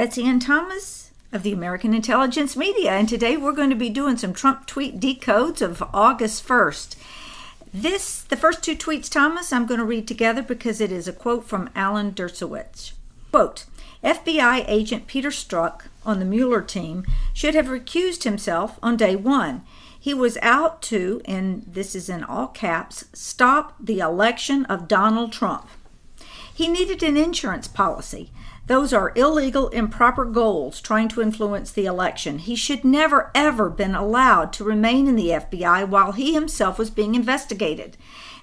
Betsy Ann Thomas of the American Intelligence Media, and today we're going to be doing some Trump tweet decodes of August 1st. The first two tweets, Thomas, I'm going to read together because it is a quote from Alan Dershowitz. Quote, FBI agent Peter Strzok on the Mueller team should have recused himself on day one. He was out to, and this is in all caps, stop the election of Donald Trump. He needed an insurance policy. Those are illegal, improper goals trying to influence the election. He should never, ever been allowed to remain in the FBI while he himself was being investigated.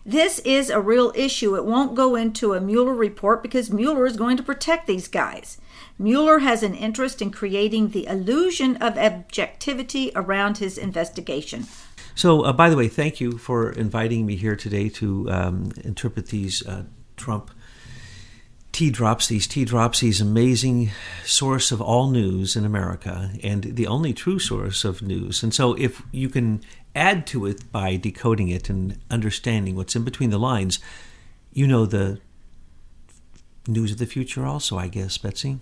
This is a real issue. It won't go into a Mueller report because Mueller is going to protect these guys. Mueller has an interest in creating the illusion of objectivity around his investigation. So, by the way, thank you for inviting me here today to interpret these Trump T-drops, these amazing source of all news in America and the only true source of news. And so if you can add to it by decoding it and understanding what's in between the lines, you know the news of the future also, I guess, Betsy.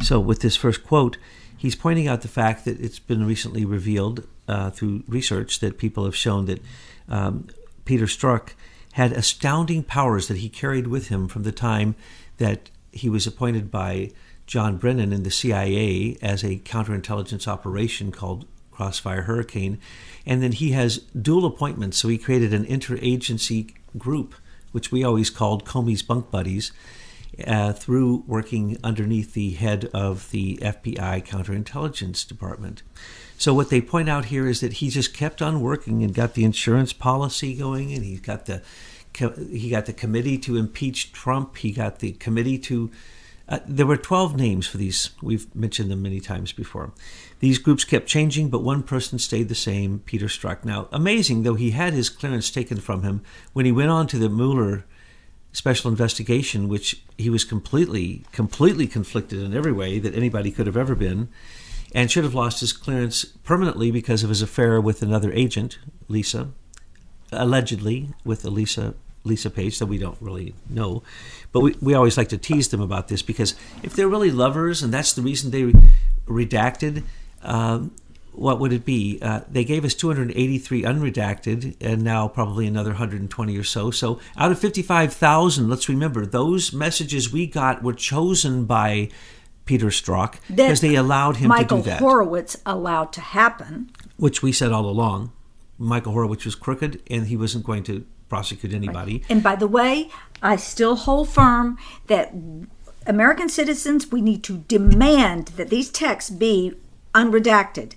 So with this first quote, he's pointing out the fact that it's been recently revealed through research that people have shown that Peter Strzok had astounding powers that he carried with him from the time that he was appointed by John Brennan in the CIA as a counterintelligence operation called Crossfire Hurricane. And then he has dual appointments, so he created an interagency group, which we always called Comey's Bunk Buddies, through working underneath the head of the FBI counterintelligence department. So what they point out here is that he just kept on working and got the insurance policy going, and he got the committee to impeach Trump. He got the committee to... there were 12 names for these. We've mentioned them many times before. These groups kept changing, but one person stayed the same, Peter Strzok. Now, amazing, though he had his clearance taken from him, when he went on to the Mueller special investigation, which he was completely conflicted in every way that anybody could have ever been, and should have lost his clearance permanently because of his affair with another agent, Lisa, allegedly with Lisa Page, that we don't really know. But we always like to tease them about this, because if they're really lovers and that's the reason they redacted, what would it be? They gave us 283 unredacted, and now probably another 120 or so. So out of 55,000, let's remember, those messages we got were chosen by Peter Strzok because they allowed him to do that. Michael Horowitz allowed to happen. Which we said all along. Michael Horowitz was crooked, and he wasn't going to prosecute anybody. Right. And by the way, I still hold firm that American citizens, we need to demand that these texts be unredacted,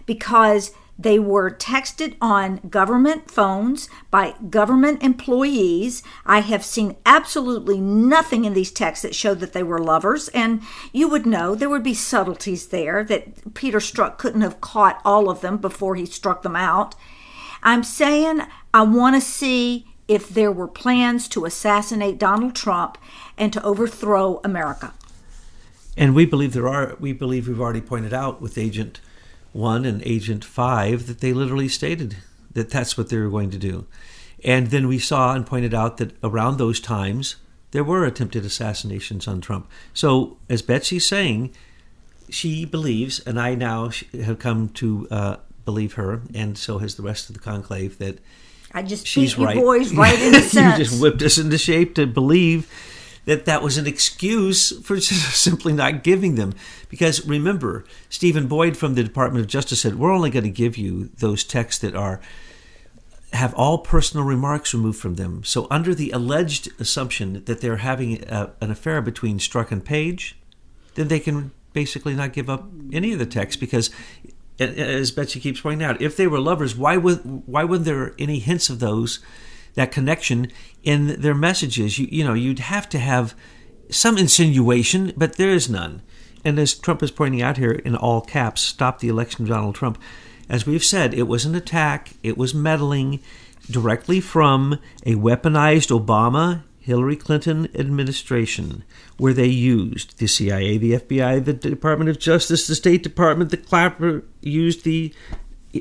because they were texted on government phones by government employees. I have seen absolutely nothing in these texts that showed that they were lovers, and you would know there would be subtleties there that Peter Strzok couldn't have caught all of them before he struck them out. I'm saying I want to see if there were plans to assassinate Donald Trump and to overthrow America. And we believe there are. We believe we've already pointed out with Agent 1 and Agent 5 that they literally stated that that's what they were going to do. And then we saw and pointed out that around those times, there were attempted assassinations on Trump. So, as Betsy's saying, she believes, and I now have come to believe her, and so has the rest of the conclave, that I just she's beat you right. boys right in the sense. You just whipped us into shape to believe that was an excuse for simply not giving them. Because remember, Stephen Boyd from the Department of Justice said, we're only going to give you those texts that have all personal remarks removed from them. So under the alleged assumption that they're having an affair between Strzok and Page, then they can basically not give up any of the texts, because as Betsy keeps pointing out, if they were lovers, why weren't there any hints of that connection in their messages? You'd have to have some insinuation, but there is none. And as Trump is pointing out here in all caps, stop the election of Donald Trump. As we've said, it was an attack. It was meddling directly from a weaponized Obama Hillary Clinton administration, where they used the CIA, the FBI, the Department of Justice, the State Department. The Clapper used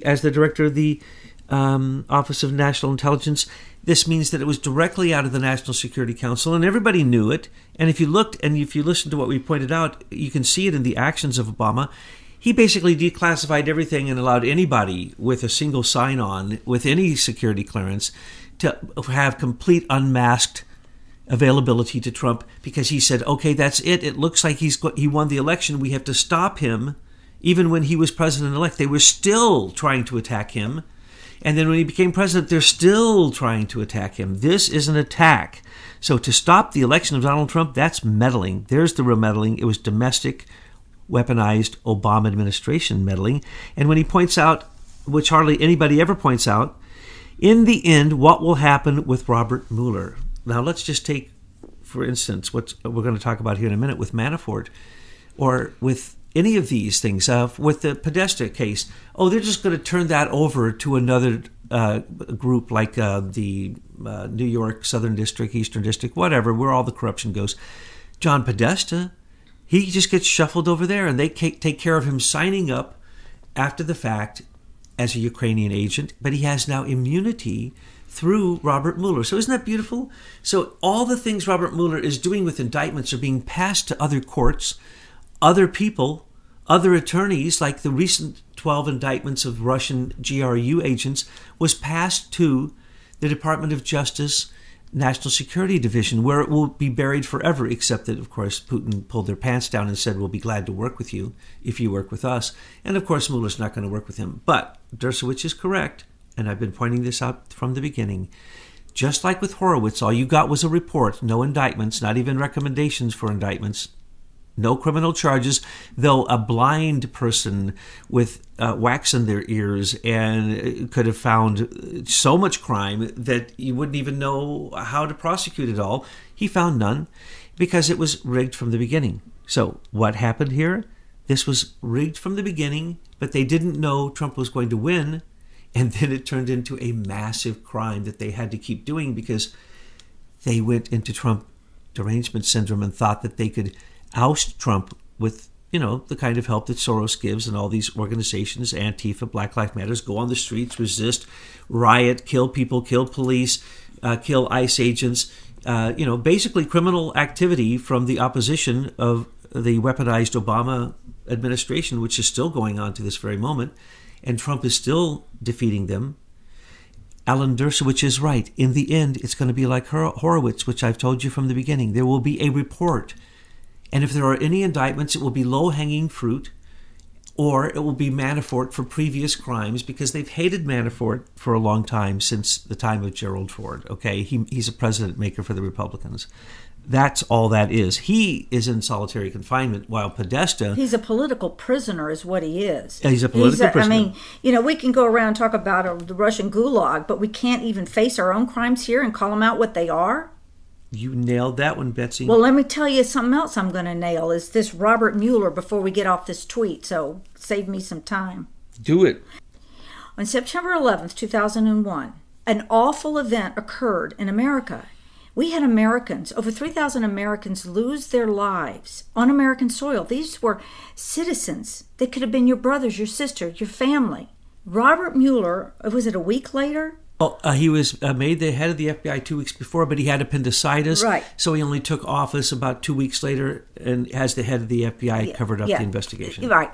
as the director of the Office of National Intelligence, This means that it was directly out of the National Security Council, and everybody knew it. And if you looked and if you listened to what we pointed out, you can see it in the actions of Obama. He basically declassified everything and allowed anybody with a single sign-on, with any security clearance, to have complete unmasked availability to Trump, because he said, okay, that's it. It looks like he won the election. We have to stop him. Even when he was president-elect, they were still trying to attack him. And then when he became president, they're still trying to attack him. This is an attack. So to stop the election of Donald Trump, that's meddling. There's the real meddling. It was domestic, weaponized Obama administration meddling. And when he points out, which hardly anybody ever points out, in the end, what will happen with Robert Mueller? Now, let's just take, for instance, what we're going to talk about here in a minute with Manafort, or with any of these things, with the Podesta case. Oh, they're just going to turn that over to another group like the New York Southern District, Eastern District, whatever, where all the corruption goes. John Podesta, he just gets shuffled over there, and they take care of him signing up after the fact as a Ukrainian agent, but he has now immunity through Robert Mueller. So isn't that beautiful? So all the things Robert Mueller is doing with indictments are being passed to other courts, other people, other attorneys, like the recent 12 indictments of Russian GRU agents was passed to the Department of Justice National Security Division, where it will be buried forever, except that, of course, Putin pulled their pants down and said, we'll be glad to work with you if you work with us. And, of course, Mueller's not going to work with him. But Dershowitz is correct, and I've been pointing this out from the beginning. Just like with Horowitz, all you got was a report, no indictments, not even recommendations for indictments, no criminal charges, though a blind person with wax in their ears and could have found so much crime that you wouldn't even know how to prosecute it all. He found none because it was rigged from the beginning. So what happened here? This was rigged from the beginning, but they didn't know Trump was going to win. And then it turned into a massive crime that they had to keep doing because they went into Trump derangement syndrome and thought that they could oust Trump with, the kind of help that Soros gives, and all these organizations, Antifa, Black Lives Matter, go on the streets, resist, riot, kill people, kill police, kill ICE agents, basically criminal activity from the opposition of the weaponized Obama administration, which is still going on to this very moment, and Trump is still defeating them. Alan Dershowitz is right. In the end, it's going to be like Horowitz, which I've told you from the beginning. There will be a report. And if there are any indictments, it will be low-hanging fruit, or it will be Manafort for previous crimes, because they've hated Manafort for a long time, since the time of Gerald Ford. Okay, he's a president maker for the Republicans. That's all that is. He is in solitary confinement, while Podesta... He's a political prisoner is what he is. He's a political prisoner. We can go around and talk about the Russian gulag, but we can't even face our own crimes here and call them out what they are? You nailed that one, Betsy. Well, let me tell you something else I'm going to nail is this Robert Mueller before we get off this tweet, so save me some time. Do it. On September 11th, 2001, an awful event occurred in America. We had Americans, over 3,000 Americans, lose their lives on American soil. These were citizens. They could have been your brothers, your sister, your family. Robert Mueller, was it a week later? Well, he was made the head of the FBI 2 weeks before, but he had appendicitis. Right. So he only took office about 2 weeks later, and as the head of the FBI covered up the investigation. Right.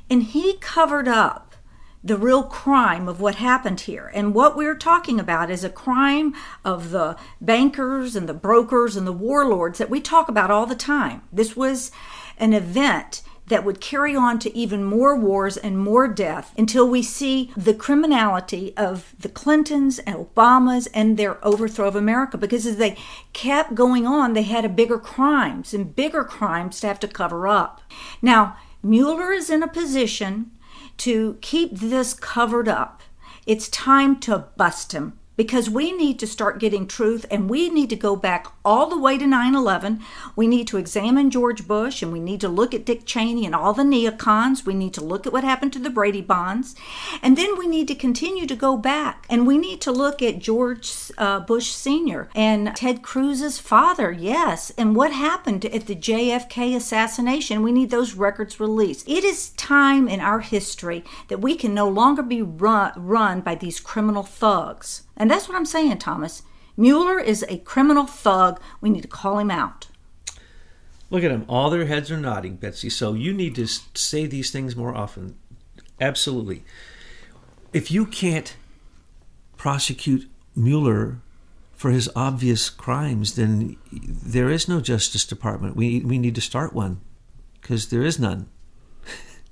And he covered up the real crime of what happened here. And what we're talking about is a crime of the bankers and the brokers and the warlords that we talk about all the time. This was an event that would carry on to even more wars and more death until we see the criminality of the Clintons and Obamas and their overthrow of America. Because as they kept going on, they had bigger crimes to have to cover up. Now, Mueller is in a position to keep this covered up. It's time to bust him, because we need to start getting truth, and we need to go back all the way to 9/11. We need to examine George Bush, and we need to look at Dick Cheney and all the neocons. We need to look at what happened to the Brady bonds. And then we need to continue to go back, and we need to look at George Bush Sr. and Ted Cruz's father, yes, and what happened at the JFK assassination. We need those records released. It is time in our history that we can no longer be run by these criminal thugs. And that's what I'm saying, Thomas. Mueller is a criminal thug. We need to call him out. Look at them. All their heads are nodding, Betsy. So you need to say these things more often. Absolutely. If you can't prosecute Mueller for his obvious crimes, then there is no Justice Department. We need to start one, because there is none.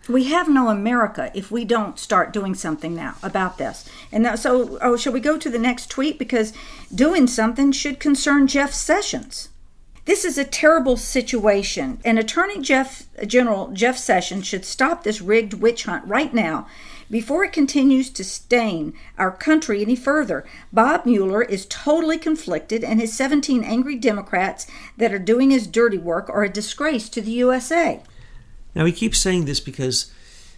We have no America if we don't start doing something now about this. And so, shall we go to the next tweet? Because doing something should concern Jeff Sessions. This is a terrible situation, and Attorney General Jeff Sessions should stop this rigged witch hunt right now before it continues to stain our country any further. Bob Mueller is totally conflicted, and his 17 angry Democrats that are doing his dirty work are a disgrace to the USA. Now, he keeps saying this because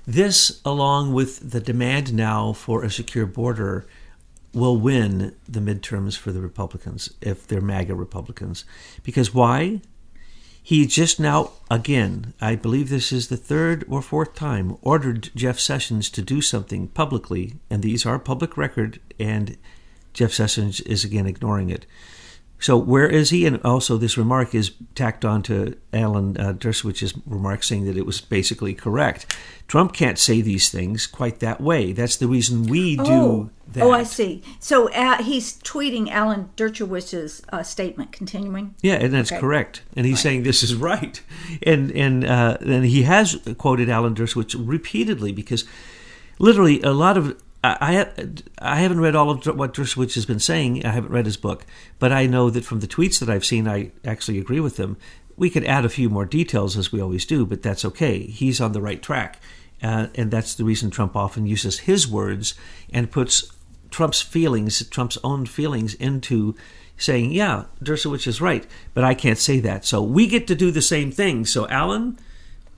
this, along with the demand now for a secure border, will win the midterms for the Republicans, if they're MAGA Republicans. Because why? He just now, again, I believe this is the third or fourth time, ordered Jeff Sessions to do something publicly, and these are public record, and Jeff Sessions is again ignoring it. So where is he? And also this remark is tacked on to Alan Dershowitz's remark, saying that it was basically correct. Trump can't say these things quite that way. That's the reason we do that. Oh, I see. So he's tweeting Alan Dershowitz's statement, continuing? Yeah, and that's correct. And he's saying this is right. And he has quoted Alan Dershowitz repeatedly, because literally a lot of... I haven't read all of what Dershowitz has been saying. I haven't read his book. But I know that from the tweets that I've seen, I actually agree with them. We could add a few more details, as we always do, but that's okay. He's on the right track. And that's the reason Trump often uses his words and puts Trump's own feelings into saying, yeah, Dershowitz is right, but I can't say that. So we get to do the same thing. So, Alan,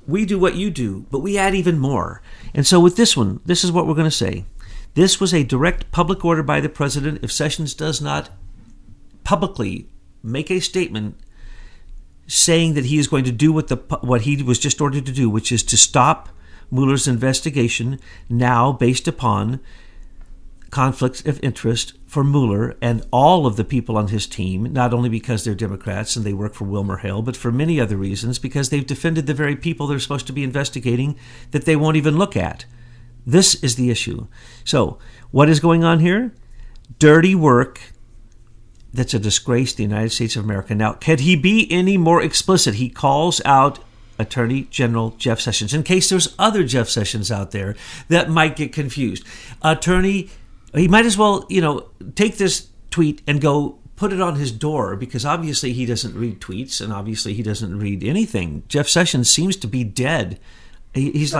we do what you do, but we add even more. And so with this one, this is what we're going to say. This was a direct public order by the president. If Sessions does not publicly make a statement saying that he is going to do what he was just ordered to do, which is to stop Mueller's investigation now based upon conflicts of interest for Mueller and all of the people on his team, not only because they're Democrats and they work for WilmerHale, but for many other reasons, because they've defended the very people they're supposed to be investigating that they won't even look at. This is the issue. So, what is going on here? Dirty work that's a disgrace to the United States of America. Now, could he be any more explicit? He calls out Attorney General Jeff Sessions, in case there's other Jeff Sessions out there that might get confused. He might as well, take this tweet and go put it on his door, because obviously he doesn't read tweets and obviously he doesn't read anything. Jeff Sessions seems to be dead. He's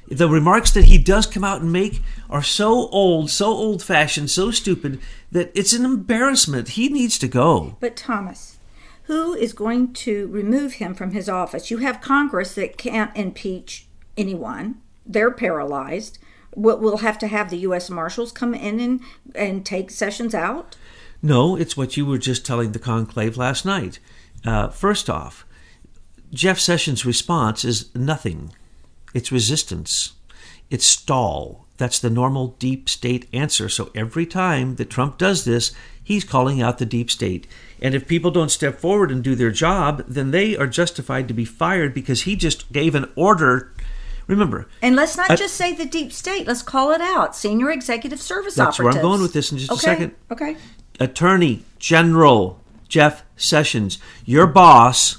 the remarks that he does come out and make are so old-fashioned, so stupid, that it's an embarrassment. He needs to go. But Thomas, who is going to remove him from his office? You have Congress that can't impeach anyone. They're paralyzed. We'll have to have the U.S. Marshals come in and take Sessions out? No, it's what you were just telling the conclave last night. First off, Jeff Sessions' response is nothing. It's resistance. It's stall. That's the normal deep state answer. So every time that Trump does this, he's calling out the deep state. And if people don't step forward and do their job, then they are justified to be fired, because he just gave an order. Remember. And let's not just say the deep state. Let's call it out. Senior Executive Service Operatives. That's where I'm going with this in just a second. Okay. Attorney General Jeff Sessions, your boss,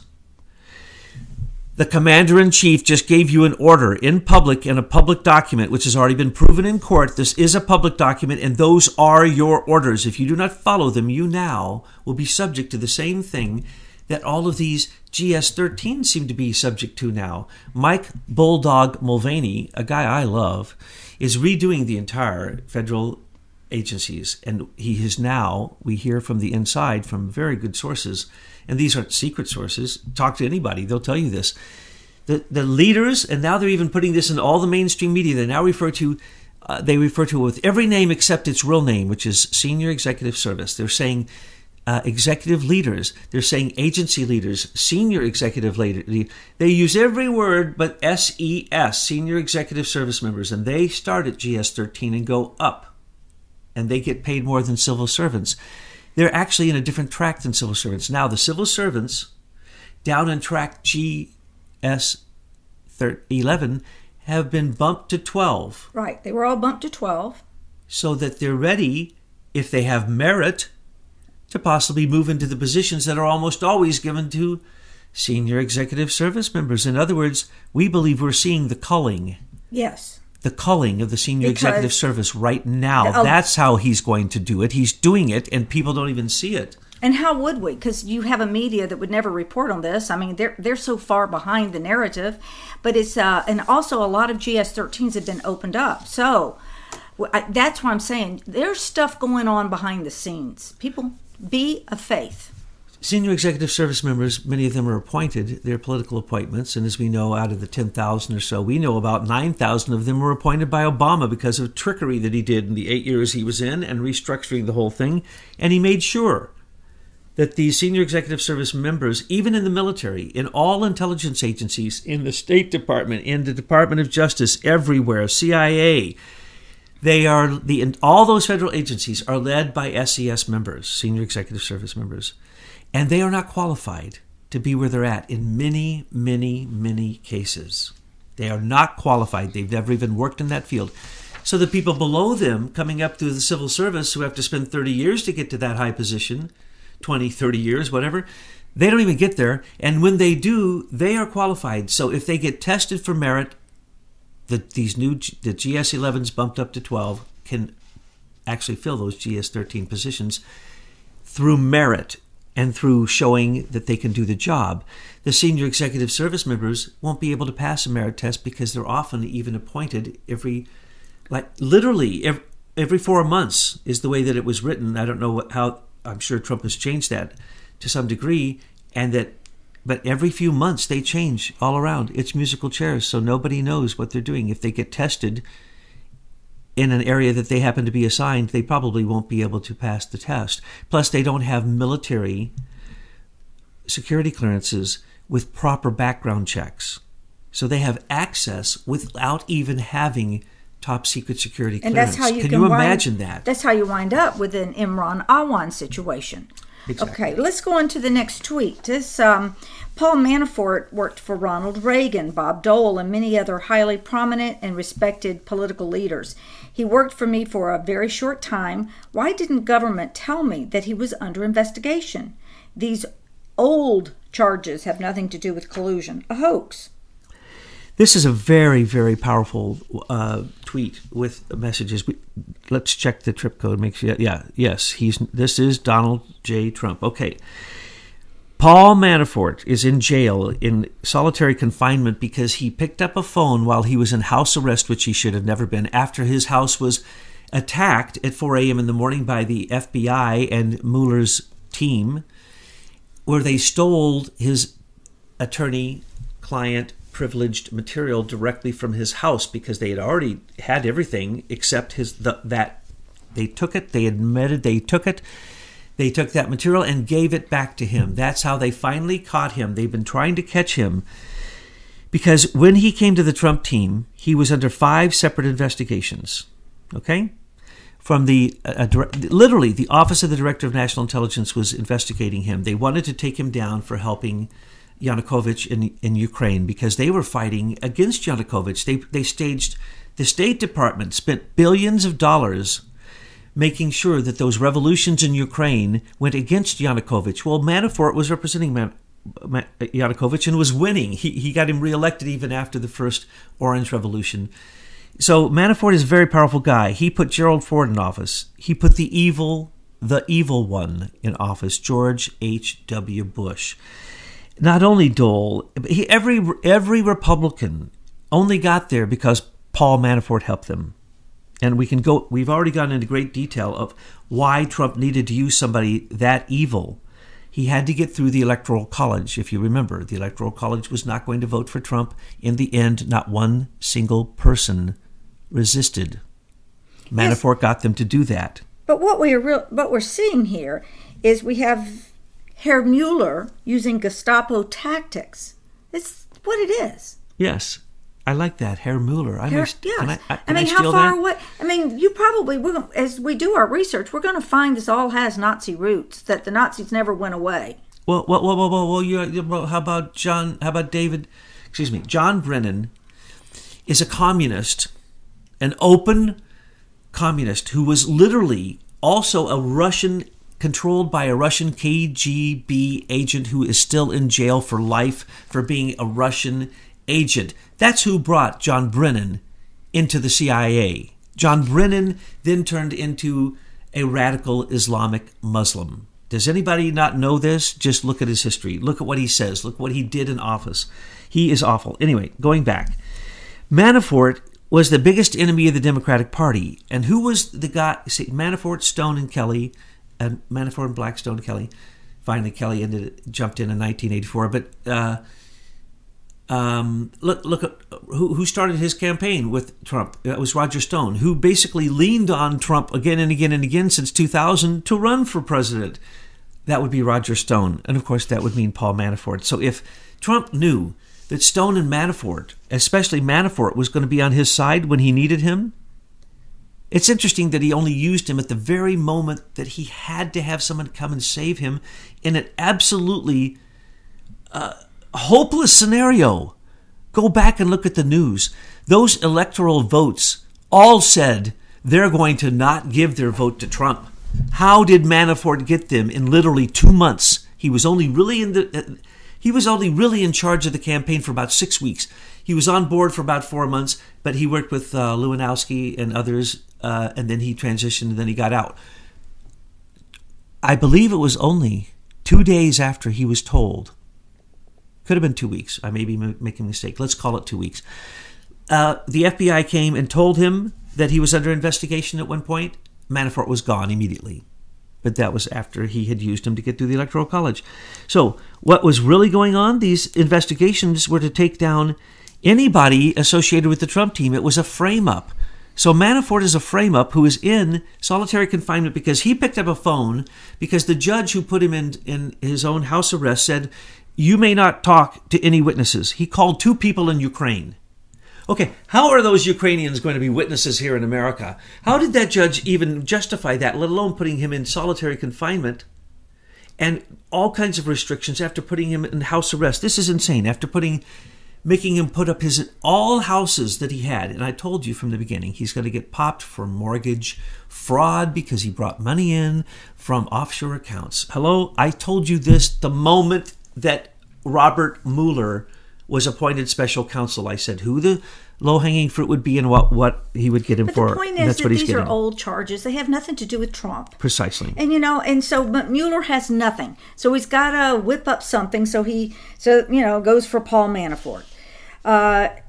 the commander-in-chief, just gave you an order in public in a public document, which has already been proven in court. This is a public document, and those are your orders. If you do not follow them, you now will be subject to the same thing that all of these GS-13 seem to be subject to now. Mike Bulldog Mulvaney, a guy I love, is redoing the entire federal agencies, and he is now, we hear from the inside from very good sources, and these aren't secret sources. Talk to anybody, they'll tell you this. The leaders, and now they're even putting this in all the mainstream media, they now refer to it with every name except its real name, which is Senior Executive Service. They're saying executive leaders. They're saying agency leaders, senior executive leaders. They use every word but SES, Senior Executive Service members, and they start at GS-13 and go up, and they get paid more than civil servants. they're actually in a different track than civil servants. Now, the civil servants down in track GS11 have been bumped to 12. Right. They were all bumped to 12. So that they're ready, if they have merit, to possibly move into the positions that are almost always given to senior executive service members. In other words, we believe we're seeing the culling. Yes. The culling of the senior executive service right now. That's how he's going to do it. He's doing it, and people don't even see it. And how would we? Because you have a media that would never report on this. I mean, they're so far behind the narrative. But it's and also a lot of GS13s have been opened up. So that's why I'm saying there's stuff going on behind the scenes. People, be of faith. Senior executive service members, many of them are appointed. They're political appointments. And as we know, out of the 10,000 or so, we know about 9,000 of them were appointed by Obama because of trickery that he did in the 8 years he was in and restructuring the whole thing. And he made sure that these senior executive service members, even in the military, in all intelligence agencies, in the State Department, in the Department of Justice, everywhere, CIA, all those federal agencies are led by SES members, senior executive service members. And they are not qualified to be where they're at in many, many, many cases. They are not qualified. They've never even worked in that field. So the people below them coming up through the civil service who have to spend 30 years to get to that high position, 20, 30 years, whatever, they don't even get there. And when they do, they are qualified. So if they get tested for merit, the GS11s bumped up to 12 can actually fill those GS13 positions through merit and through showing that they can do the job. The senior executive service members won't be able to pass a merit test because they're often even appointed every 4 months is the way that it was written. I don't know how, I'm sure Trump has changed that to some degree, but every few months they change all around. It's musical chairs, so nobody knows what they're doing. If they get tested in an area that they happen to be assigned, they probably won't be able to pass the test. Plus, they don't have military security clearances with proper background checks. So they have access without even having top secret security clearance. And that's how Can you imagine that? That's how you wind up with an Imran Awan situation. Exactly. Okay, let's go on to the next tweet. This Paul Manafort worked for Ronald Reagan, Bob Dole, and many other highly prominent and respected political leaders. He worked for me for a very short time. Why didn't government tell me that he was under investigation? These old charges have nothing to do with collusion. A hoax. This is a very, very powerful tweet with messages. Let's check the trip code. Make sure. Yes. This is Donald J. Trump. Okay. Paul Manafort is in jail in solitary confinement because he picked up a phone while he was in house arrest, which he should have never been, after his house was attacked at 4 a.m. in the morning by the FBI and Mueller's team, where they stole his attorney-client privileged material directly from his house because they had already had everything except that they took it. They admitted they took it. They took that material and gave it back to him. That's how they finally caught him. They've been trying to catch him because when he came to the Trump team, he was under 5 separate investigations. Okay? From literally, the Office of the Director of National Intelligence was investigating him. They wanted to take him down for helping Yanukovych in Ukraine because they were fighting against Yanukovych. They staged, the State Department spent billions of dollars making sure that those revolutions in Ukraine went against Yanukovych. Well, Manafort was representing Yanukovych and was winning. He got him reelected even after the first Orange Revolution. So Manafort is a very powerful guy. He put Gerald Ford in office. He put the evil one in office, George H.W. Bush. Not only Dole, every Republican only got there because Paul Manafort helped them. And we've already gone into great detail of why Trump needed to use somebody that evil. He had to get through the Electoral College. If you remember, the Electoral College was not going to vote for Trump. In the end, not one single person resisted. Manafort got them to do that. But what we're seeing here is we have Herr Mueller using Gestapo tactics. It's what it is. Yes. I like that, Herr Mueller. Yes. I mean, how far away? I mean, you probably, as we do our research, we're going to find this all has Nazi roots, that the Nazis never went away. Well, how about John Brennan is a communist, an open communist who was literally also a Russian, controlled by a Russian KGB agent who is still in jail for life for being a Russian agent. That's who brought John Brennan into the CIA. John Brennan then turned into a radical Islamic Muslim. Does anybody not know this? Just look at his history. Look at what he says. Look what he did in office. He is awful. Anyway, going back. Manafort was the biggest enemy of the Democratic Party. And who was the guy? See, Manafort, Stone, and Kelly. Manafort and Blackstone, Kelly. Finally, Kelly jumped in 1984. But look at who started his campaign with Trump. It was Roger Stone, who basically leaned on Trump again and again and again since 2000 to run for president. That would be Roger Stone. And of course, that would mean Paul Manafort. So if Trump knew that Stone and Manafort, especially Manafort, was going to be on his side when he needed him, it's interesting that he only used him at the very moment that he had to have someone come and save him in an absolutely hopeless scenario. Go back and look at the news. Those electoral votes all said they're going to not give their vote to Trump. How did Manafort get them in literally 2 months? He was only really in charge of the campaign for about 6 weeks. He was on board for about 4 months, but he worked with Lewandowski and others, and then he transitioned, and then he got out. I believe it was only 2 days after he was told. Could have been 2 weeks. I may be making a mistake. Let's call it 2 weeks. The FBI came and told him that he was under investigation at one point. Manafort was gone immediately. But that was after he had used him to get through the Electoral College. So what was really going on? These investigations were to take down anybody associated with the Trump team. It was a frame-up. So Manafort is a frame-up who is in solitary confinement because he picked up a phone because the judge who put him in his own house arrest said, "You may not talk to any witnesses." He called 2 people in Ukraine. Okay, how are those Ukrainians going to be witnesses here in America? How did that judge even justify that, let alone putting him in solitary confinement and all kinds of restrictions after putting him in house arrest? This is insane. After making him put up all houses that he had. And I told you from the beginning, he's going to get popped for mortgage fraud because he brought money in from offshore accounts. Hello? I told you this the moment that Robert Mueller was appointed special counsel. I said who the low-hanging fruit would be and what he would get him for. But the point is that these are old charges. They have nothing to do with Trump. Precisely. And but Mueller has nothing. So he's got to whip up something. So goes for Paul Manafort. The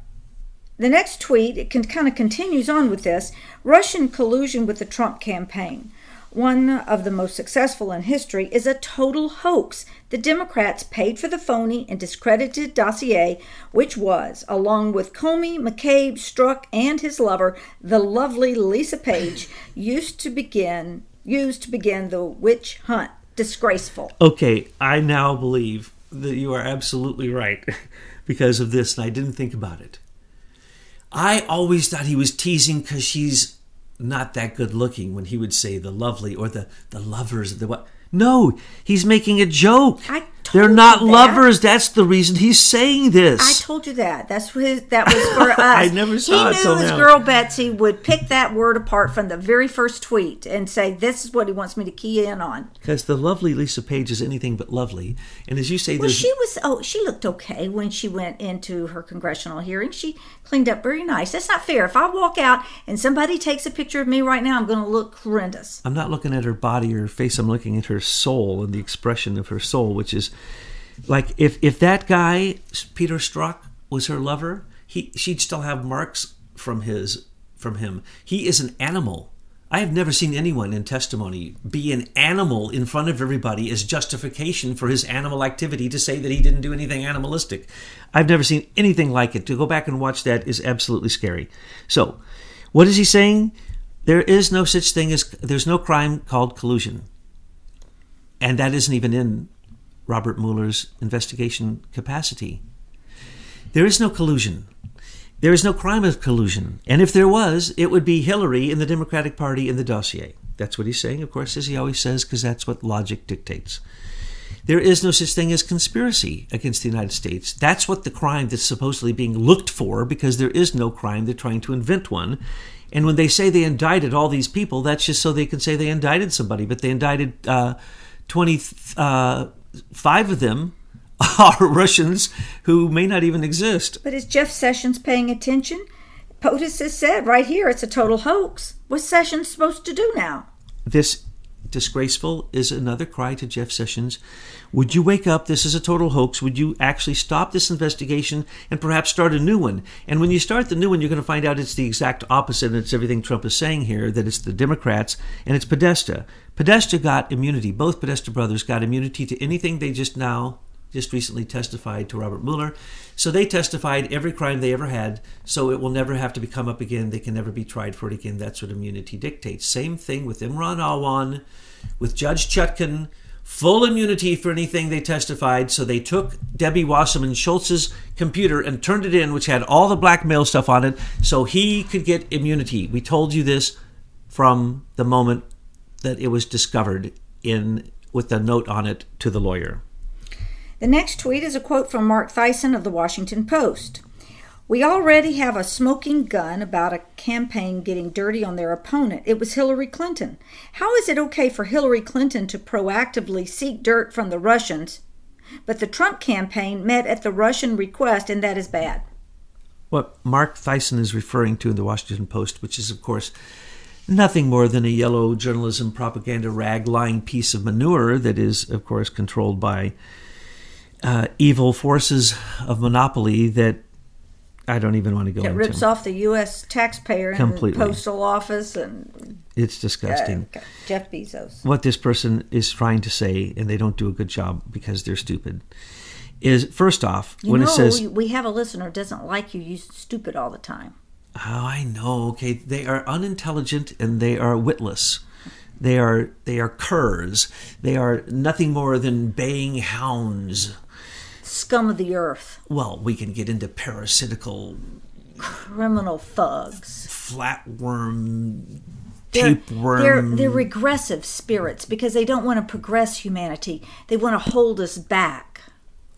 next tweet, it kind of continues on with this. Russian collusion with the Trump campaign. One of the most successful in history is a total hoax. The Democrats paid for the phony and discredited dossier, which was, along with Comey, McCabe, Strzok, and his lover, the lovely Lisa Page, used to begin the witch hunt. Disgraceful. Okay, I now believe that you are absolutely right because of this, and I didn't think about it. I always thought he was teasing because she's not that good looking when he would say the lovely or the lovers. No, he's making a joke. They're not lovers. That's the reason he's saying this. I told you that. That was for us. I never saw it till now. He knew his girl Betsy would pick that word apart from the very first tweet and say, this is what he wants me to key in on. Because the lovely Lisa Page is anything but lovely. And as you say, she looked okay when she went into her congressional hearing. She cleaned up very nice. That's not fair. If I walk out and somebody takes a picture of me right now, I'm going to look horrendous. I'm not looking at her body or her face. I'm looking at her soul and the expression of her soul, which is like if that guy, Peter Strzok, was her lover, she'd still have marks from him. He is an animal. I have never seen anyone in testimony be an animal in front of everybody as justification for his animal activity to say that he didn't do anything animalistic. I've never seen anything like it. To go back and watch that is absolutely scary. So, what is he saying? There is no such thing there's no crime called collusion. And that isn't even in Robert Mueller's investigation capacity. There is no collusion. There is no crime of collusion. And if there was, it would be Hillary and the Democratic Party in the dossier. That's what he's saying, of course, as he always says, because that's what logic dictates. There is no such thing as conspiracy against the United States. That's what the crime that's supposedly being looked for, because there is no crime. They're trying to invent one. And when they say they indicted all these people, that's just so they can say they indicted somebody. But they indicted 25 of them are Russians who may not even exist. But is Jeff Sessions paying attention? POTUS has said right here it's a total hoax. What's Sessions supposed to do now? This disgraceful is another cry to Jeff Sessions. Would you wake up? This is a total hoax. Would you actually stop this investigation and perhaps start a new one? And when you start the new one, you're going to find out it's the exact opposite, and it's everything Trump is saying here, that it's the Democrats and it's Podesta. Podesta got immunity. Both Podesta brothers got immunity to anything they just recently testified to Robert Mueller. So they testified every crime they ever had, so it will never have to come up again. They can never be tried for it again. That's what immunity dictates. Same thing with Imran Awan, with Judge Chutkan, full immunity for anything they testified. So they took Debbie Wasserman Schultz's computer and turned it in, which had all the blackmail stuff on it, so he could get immunity. We told you this from the moment that it was discovered with a note on it to the lawyer. The next tweet is a quote from Mark Thyssen of the Washington Post. We already have a smoking gun about a campaign getting dirty on their opponent. It was Hillary Clinton. How is it okay for Hillary Clinton to proactively seek dirt from the Russians, but the Trump campaign met at the Russian request, and that is bad? What Mark Thyssen is referring to in the Washington Post, which is, of course, nothing more than a yellow journalism propaganda rag lying piece of manure that is, of course, controlled by evil forces of monopoly that I don't even want to go into. It rips off the U.S. taxpayer and completely. The postal office. And it's disgusting. Jeff Bezos. What this person is trying to say, and they don't do a good job because they're stupid, is first off, it says... we have a listener who doesn't like you use stupid all the time. Oh, I know. Okay, they are unintelligent and they are witless. They are curs. They are nothing more than baying hounds. Scum of the earth. Well, we can get into parasitical... criminal thugs. Flatworm, tapeworm... They're regressive spirits because they don't want to progress humanity. They want to hold us back.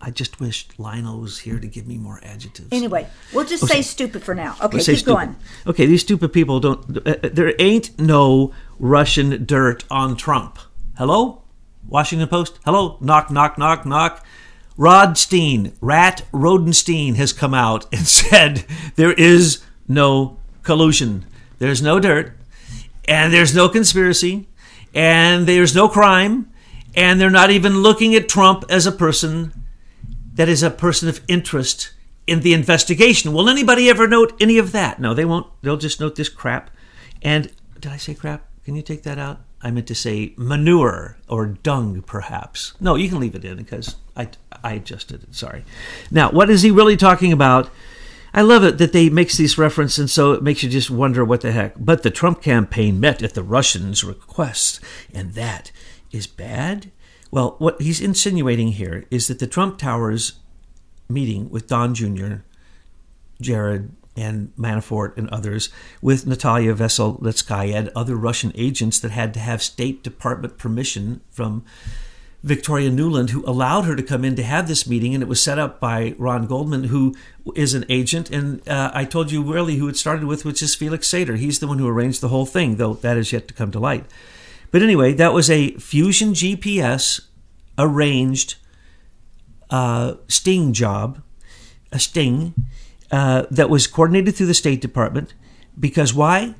I just wish Lionel was here to give me more adjectives. Anyway, we'll just say stupid for now. Okay, keep going. Okay, these stupid people don't... there ain't no Russian dirt on Trump. Hello? Washington Post? Hello? Knock, knock, knock, knock. Rod Rodenstein has come out and said there is no collusion. There's no dirt, and there's no conspiracy, and there's no crime, and they're not even looking at Trump as a person that is a person of interest in the investigation. Will anybody ever note any of that? No, they won't. They'll just note this crap. And did I say crap? Can you take that out? I meant to say manure or dung, perhaps. No, you can leave it in because I adjusted it. Sorry. Now, what is he really talking about? I love it that they makes this reference, and so it makes you just wonder what the heck. But the Trump campaign met at the Russians' request, and that is bad? Well, what he's insinuating here is that the Trump Towers meeting with Don Jr., Jared, and Manafort and others, with Natalia Veselnitskaya and other Russian agents that had to have State Department permission from Victoria Nuland, who allowed her to come in to have this meeting, and it was set up by Ron Goldman, who is an agent, and I told you really who it started with, which is Felix Sater. He's the one who arranged the whole thing, though that is yet to come to light. But anyway, that was a Fusion GPS arranged sting job, a sting, that was coordinated through the State Department. Because why?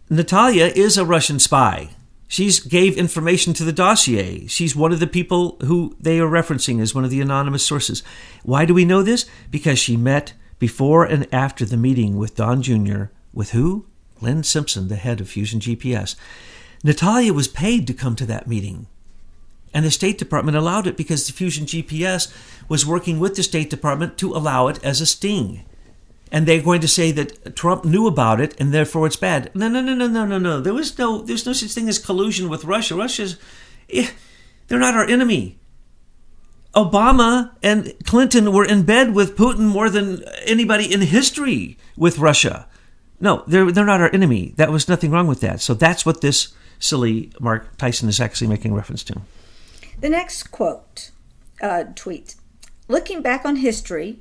Natalia is a Russian spy. She gave information to the dossier. She's one of the people who they are referencing as one of the anonymous sources. Why do we know this? Because she met before and after the meeting with Don Jr. With who? Glenn Simpson, the head of Fusion GPS. Natalia was paid to come to that meeting. And the State Department allowed it because the Fusion GPS was working with the State Department to allow it as a sting. And they're going to say that Trump knew about it and therefore it's bad. No. There's no such thing as collusion with Russia. They're not our enemy. Obama and Clinton were in bed with Putin more than anybody in history with Russia. No, they're not our enemy. That was nothing wrong with that. So that's what this silly Mark Tyson is actually making reference to. The next tweet. Looking back on history,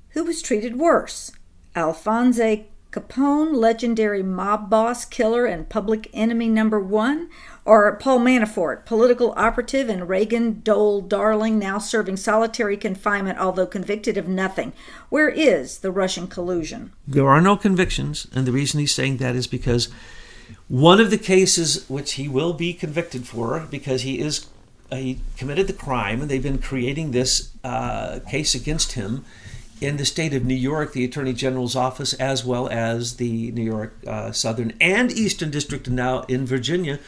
who was treated worse? Alphonse Capone, legendary mob boss, killer, and public enemy number one? Or Paul Manafort, political operative and Reagan Dole darling, now serving solitary confinement, although convicted of nothing? Where is the Russian collusion? There are no convictions, and the reason he's saying that is because one of the cases which he will be convicted for, because he committed the crime, and they've been creating this case against him in the state of New York, the Attorney General's office, as well as the New York Southern and Eastern District, and now in Virginia,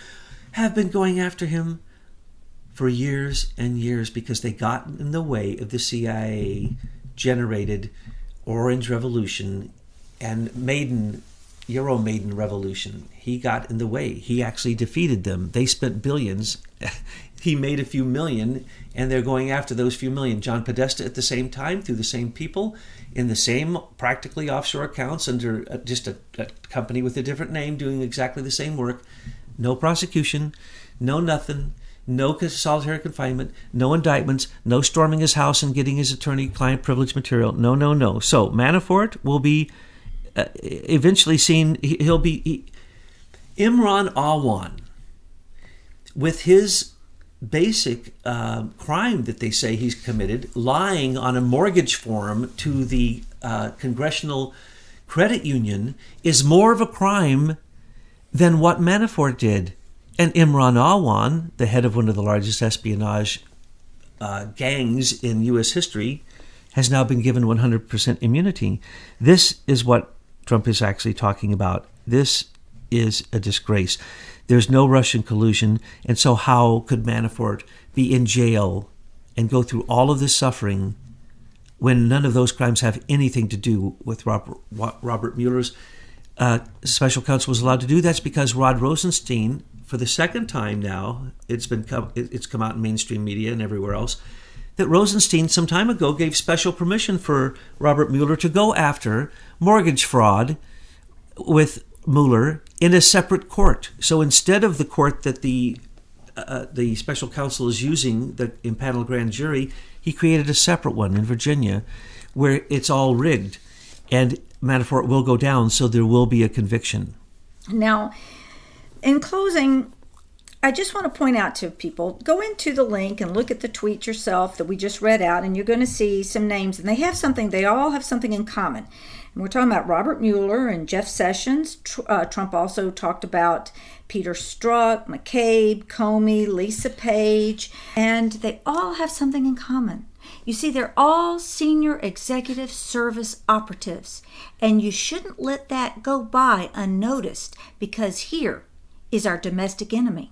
have been going after him for years and years because they got in the way of the CIA-generated Orange Revolution and Euromaidan Revolution. He got in the way. He actually defeated them. They spent billions. He made a few million, and they're going after those few million. John Podesta at the same time, through the same people, in the same practically offshore accounts under just a company with a different name doing exactly the same work. No prosecution, no nothing, no solitary confinement, no indictments, no storming his house and getting his attorney-client privilege material. No, no, no. So Manafort will be eventually seen. He'll be Imran Awan, with his basic crime that they say he's committed, lying on a mortgage form to the Congressional Credit Union, is more of a crime than what Manafort did. And Imran Awan, the head of one of the largest espionage gangs in U.S. history, has now been given 100% immunity. This is what Trump is actually talking about. This is a disgrace. There's no Russian collusion, and so how could Manafort be in jail and go through all of this suffering when none of those crimes have anything to do with what Robert Mueller's special counsel was allowed to do? That's because Rod Rosenstein, for the second time now, it's come out in mainstream media and everywhere else, that Rosenstein some time ago gave special permission for Robert Mueller to go after mortgage fraud with Mueller in a separate court. So instead of the court that the special counsel is using, the impaneled grand jury, he created a separate one in Virginia where it's all rigged, and Manafort will go down, so there will be a conviction. Now, in closing, I just want to point out to people, go into the link and look at the tweet yourself that we just read out, and you're going to see some names, and they all have something in common. And we're talking about Robert Mueller and Jeff Sessions. Trump also talked about Peter Strzok, McCabe, Comey, Lisa Page, and they all have something in common. You see, they're all senior executive service operatives, and you shouldn't let that go by unnoticed, because here is our domestic enemy.